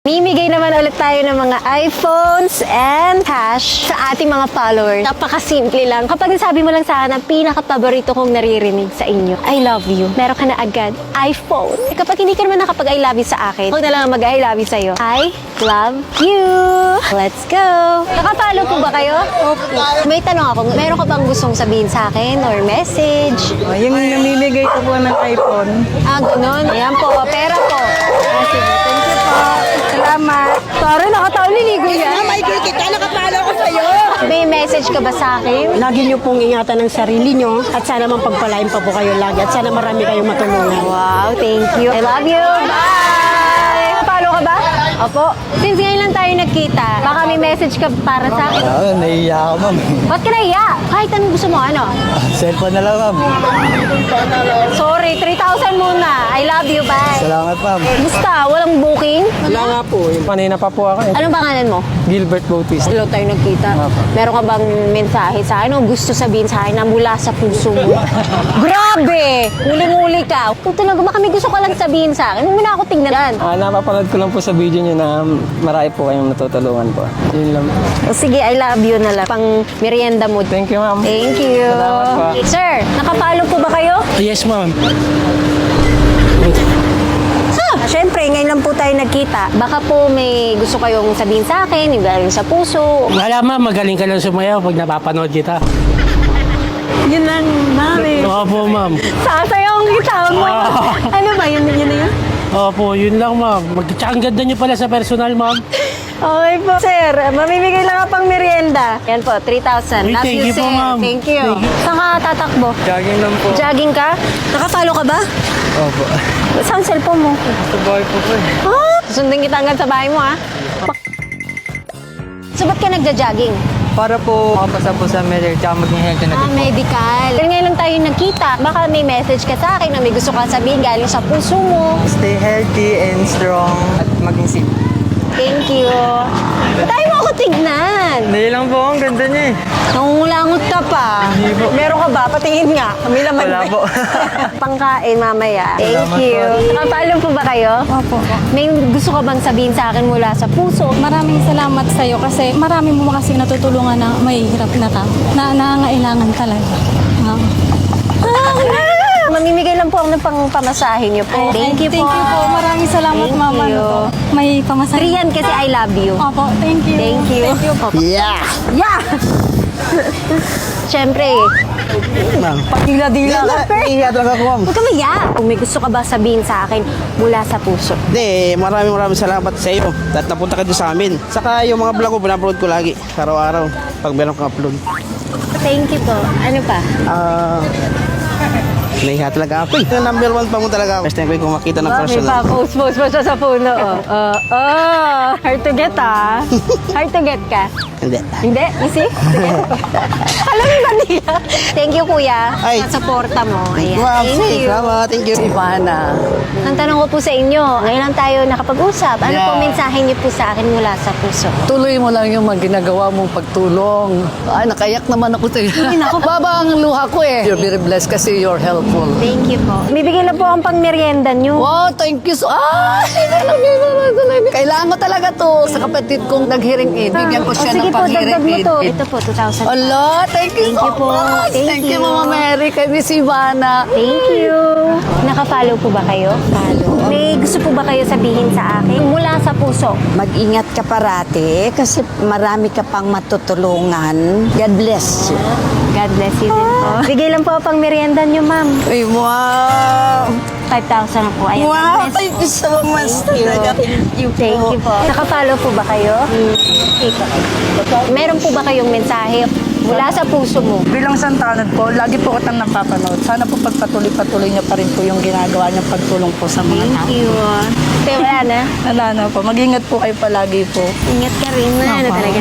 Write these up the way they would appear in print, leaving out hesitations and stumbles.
Mimigay naman ulit tayo ng mga iPhones and cash sa ating mga followers. Napakasimple lang. Kapag nasabi mo lang sa akin ang pinaka-paborito kong naririnig sa inyo, I love you, meron ka na agad iPhone. Kapag hindi ka naman nakapag-I love you sa akin, huwag na lang mag-I love you sa'yo. I love you! Let's go! Nakapalo po ba kayo? Opo. May tanong ako, meron ka bang gustong sabihin sa akin or message? Yung namimigay ko po ng iPhone. Ah, ganun. Ayan po, pera po. Ah, sige, thank you po. Salamat. Sorry, nakataon niligo yan. Michael, kita nakapalo ko sa'yo. May message ka ba sa akin? Lagi niyo pong ingatan ang sarili niyo at sana mapagpalain pa po kayo lagi at sana marami kayong matulungan. Wow, thank you. I love you. Bye! Follow ka ba? Opo. Since ngayon lang tayo nagkita, baka may message ka para sa akin. Naiiyak ako, ma'am. Ba't ka naiya? Kahit anong gusto mo, ano? Cellphone na lang, ma'am. Sorry, 3,000 muna. I love you, bye. Salamat, ma'am. Gusta, walang booking? Wala nga po. Kanina pa po ako. Anong pangalan mo? Gilbert Bautista. Hello tayo nagkita. Meron ka bang mensahe sa akin o gusto sabihin sa akin na mula sa puso mo? Grabe! Muling-muli ka. Kung talaga baka may gusto ka lang sabihin sa akin, huwag mo na ako tingnan. Napapanood ko lang po sa video niyo na marami po kayong natutulungan po. Yun lang. O sige, I love you na lang. Pang merienda mo. Thank you, ma'am. Thank you. Salamat po. Sir, nakapalo po ba kayo? Yes, ma'am. Siyempre, ngayon lang po tayo nagkita. Baka po may gusto kayong sabihin sa akin, yung galing sa puso. Wala ma'am, magaling ka lang sumayaw pag napapanood kita. Yun lang, mami. Opo ma'am. Sasayang kita mo. Ano ba, yun na yun? Opo, yun lang ma'am. Ang ganda niyo pala sa personal ma'am. Okay po. Sir, mamimigay lang ka pang merienda. Yan po, 3,000. Uy, Love thank you, you po, sir. ma'am. Thank you. Saan ka tatakbo? Jogging lang po. Jogging ka? Nakapalo ka ba? Opo. Saan cellphone mo? Sa bahay po po eh. Ah, sundin kita hanggang sa bahay mo, ha? So, ba't ka nagja-jogging? Para po makapasa po sa medical tsaka maging healthy na Ah, din po. medical. Dahil ngayon lang tayo nagkita. Baka may message ka sa akin na may gusto ka sabihin galing sa puso mo. Stay healthy and strong at maging safe. Thank you. Ba't tayo mo ako tignan? Hindi lang po, ang ganda niya eh. Nangungulangot ka pa. Hindi po. Meron ka ba? Patingin nga. Kami naman. Wala po. Pangkain mamaya. Thank Salamat you. po. Nakapalo po ba kayo? Opo. May gusto ka bang sabihin sa akin mula sa puso? Maraming salamat sa'yo kasi marami mo kasi natutulungan na mahihirap na tao. Na nangangailangan talaga. Mamimigay lang po ako ng pangpamasahin niyo po. Thank you po. Thank you po. Maraming salamat, Thank mama. you. May pamasahe. Rian kasi I love you. Opo, thank you. Thank you. Thank you po. Yeah! Yeah! Siyempre, Ma'am. dila-dila ka. Iiyak lang ako, ma'am. Huwag ka maya. Kung may gusto ka ba sabihin sa akin mula sa puso. Hindi, maraming salamat sa iyo. At napunta ka doon sa amin. Saka yung mga vlog ko, pinapload ko lagi. Araw-araw. Pag meron kang upload. Thank you po. Ano pa? Nahiha talaga ako eh. Yung number 1 pa mo talaga ako. First time ko yung makita ng May personal. pa-post pa siya sa puno. Hard to get ah. Hard to get ka. Hindi. Hindi? You see? Alam mo ba nila? Thank you, kuya. Ay. Sa suporta mo. Ayan. Wow, Thank you. salamat. Thank you. Ivana. Ang tanong ko po sa inyo, ngayon lang tayo nakapag-usap. Ano po mensahe niyo po sa akin mula sa puso? Tuloy mo lang yung mga ginagawa mong pagtulong. Ay, nakayak naman ako sa'yo. Baba ang luha ko eh. You're very blessed kasi you're helpful. Thank you po. Bibigyan lang po ang pang merienda niyo. Wow, thank you so... Kailangan ko talaga to sa kapatid kong nag-hearing aid. Bigyan ko siya Sige ng po, dagdag pang-hearing mo aid. to. Ito po, 2,000. Ala, thank you Thank so you po. much. Thank Thank you, you. Mama Mary. Kay Miss Ivana. Thank you. Nakapalo po ba kayo? Follow. May gusto po ba kayo sabihin sa akin mula sa puso? Mag-ingat ka parati kasi marami ka pang matutulungan. God bless you. God bless you din po. Bigay lang po pang merienda niyo, ma'am. Ay, wow! 5,000 na po. Ayan. Wow! God bless. Thank you so much. Thank you. Thank you po. Nakapalo po ba kayo? Ito. Meron po ba kayong mensahe mula sa puso mo? Bilang santanod po, lagi po kitang napapanood. Sana po pagpatuloy-patuloy niyo pa rin po yung ginagawa niyong pagtulong po sa mga tao. Thank you. Pero wala na. Wala na po. Mag-ingat po kayo palagi po. Ingat ka rin na. Ano talaga?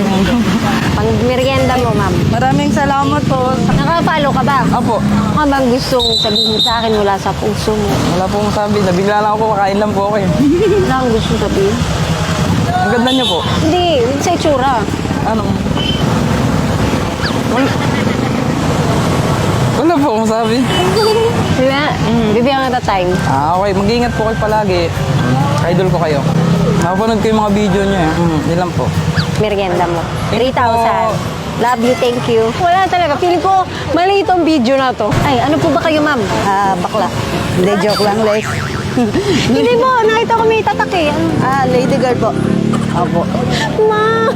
Pang merienda mo, ma'am. Maraming salamat po. Nakapalo ka ba? Opo. Ano ka bang gustong sabihin sa akin mula sa puso mo? Wala pong sabi. Nabigla lang ako. Kakain lang po ako eh. Wala kang gustong sabihin? Ang ganda niyo po. Hindi, sa itsura. Ano? Wala po akong sabi. Wala. Bibigyan kita time. Okay, mag-iingat po kayo palagi. Idol ko kayo. Nakapanood ko yung mga video niyo eh. Yun lang po. Merienda mo. Thank you 3,000. Love you, thank you. Wala talaga. Feeling ko, mali itong video na to. Ay, ano po ba kayo, ma'am? Bakla. Hindi, joke lang, Les. Hindi po, nakita ko may tatak eh. Lady girl po. Opo. Ma!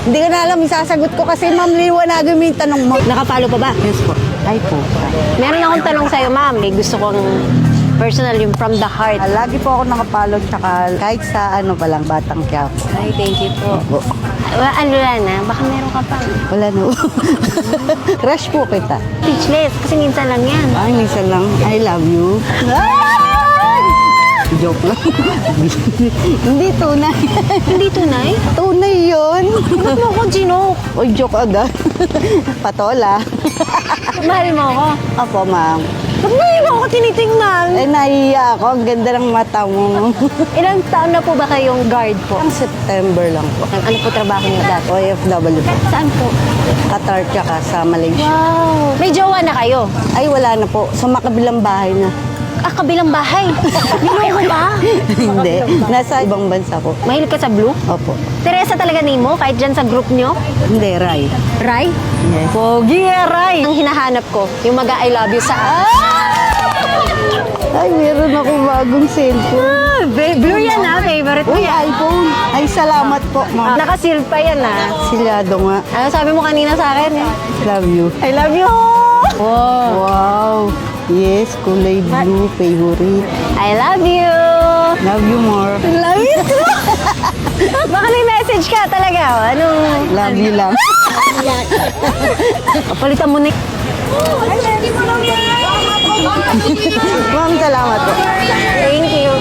Hindi ko na alam, isasagot ko kasi ma'am, liwanagin mo yung tanong mo. Nakapalo pa ba? Yes po. Ay po. Meron akong tanong sa'yo, ma'am. Gusto kong personal yung from the heart. Lagi po ako nakapalo, tsaka kahit sa ano pa lang, Batang Quiapo. Ay, thank you po. Opo. Ano lang na, baka meron ka pa. Wala no. Crush po kita. Speechless, kasi minsan lang yan. Ay, minsan lang, I love you. Joke lang. Hindi tunay. Hindi tunay? Tunay yun. Ba't mo ako ginok? Oy, joke agad. Patola. Mahal mo ako. Opo, ma'am. Ba't ngayon mo ako tinitingnan? Nahiya ako. Ang ganda ng mata mo. Ilang taon na po ba kayong guard po? Ang September lang po. Ano po trabaho niyo dati? OFW po. Saan po? Qatar tsaka sa Malaysia. Wow! May jowa na kayo? Ay, wala na po. Sa makabilang bahay na. Kabilang bahay. Niloko ba? Hindi. Nasa ibang bansa po. Mahilig ka sa blue? Opo. Teresa talaga name mo? Kahit dyan sa group nyo? Hindi, Rai. Rai? Yes. Pogi Rai! Ang hinahanap ko, yung mag-I love you sa... Ay, meron ako bagong cellphone. Blue yan ha, favorite mo Uy, yan. iPhone. Ay, salamat po, ma'am. Nakasil pa yan ha. Silyado nga. Ano sabi mo kanina sa akin? Love you. I love you! Wow! Wow. Yes, kulay blue, favorite. I love you! Love you more. Love you too! Baka may message ka talaga. Anong... Love you lang. Palitan mo na. Ma'am, salamat po. Thank you.